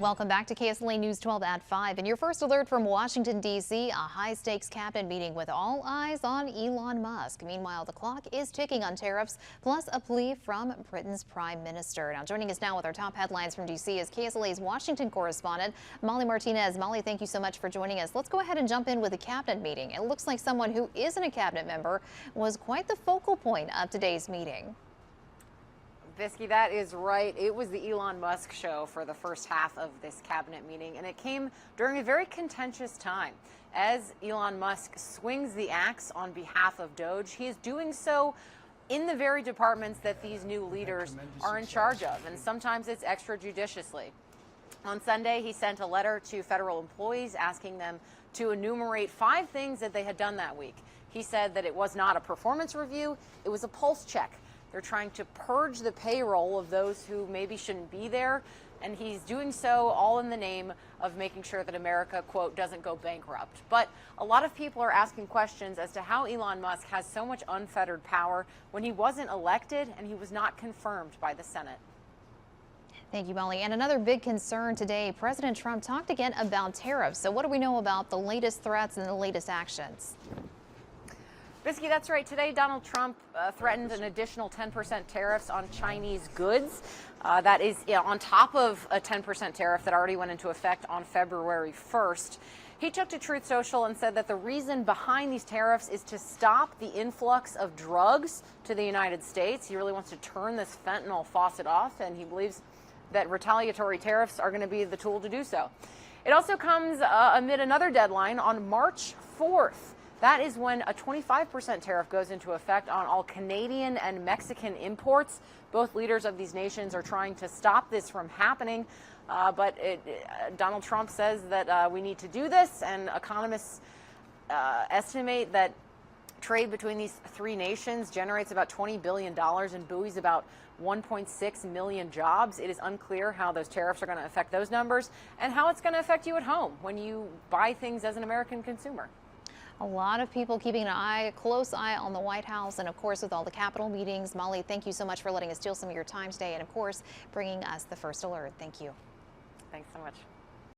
Welcome back to KSLA News 12 at 5. And your first alert from Washington, D.C., a high-stakes cabinet meeting with all eyes on Elon Musk. Meanwhile, the clock is ticking on tariffs, plus a plea from Britain's prime minister. Now, joining us now with our top headlines from D.C. is KSLA's Washington correspondent, Molly Martinez. Molly, thank you so much for joining us. Let's go ahead and jump in with the cabinet meeting. It looks like someone who isn't a cabinet member was quite the focal point of today's meeting. Visky, that is right. It was the Elon Musk show for the first half of this cabinet meeting, and it came during a very contentious time. As Elon Musk swings the axe on behalf of Doge, he is doing so in the very departments that these new leaders are in charge of, and sometimes it's extrajudiciously. On Sunday, he sent a letter to federal employees asking them to enumerate 5 things that they had done that week. He said that it was not a performance review, it was a pulse check. They're trying to purge the payroll of those who maybe shouldn't be there, and he's doing so all in the name of making sure that America, quote, doesn't go bankrupt. But a lot of people are asking questions as to how Elon Musk has so much unfettered power when he wasn't elected and he was not confirmed by the Senate. Thank you, Molly. And another big concern today, President Trump talked again about tariffs. So what do we know about the latest threats and the latest actions? Visky, that's right. Today, Donald Trump threatened an additional 10% tariffs on Chinese goods. That is on top of a 10% tariff that already went into effect on February 1st. He took to Truth Social and said that the reason behind these tariffs is to stop the influx of drugs to the United States. He really wants to turn this fentanyl faucet off, and he believes that retaliatory tariffs are going to be the tool to do so. It also comes amid another deadline on March 4th. That is when a 25% tariff goes into effect on all Canadian and Mexican imports. Both leaders of these nations are trying to stop this from happening, but Donald Trump says that we need to do this, and economists estimate that trade between these 3 nations generates about $20 billion and buoys about 1.6 million jobs. It is unclear how those tariffs are going to affect those numbers and how it's going to affect you at home when you buy things as an American consumer. A lot of people keeping a close eye on the White House and, of course, with all the Capitol meetings. Molly, thank you so much for letting us steal some of your time today and, of course, bringing us the first alert. Thank you. Thanks so much.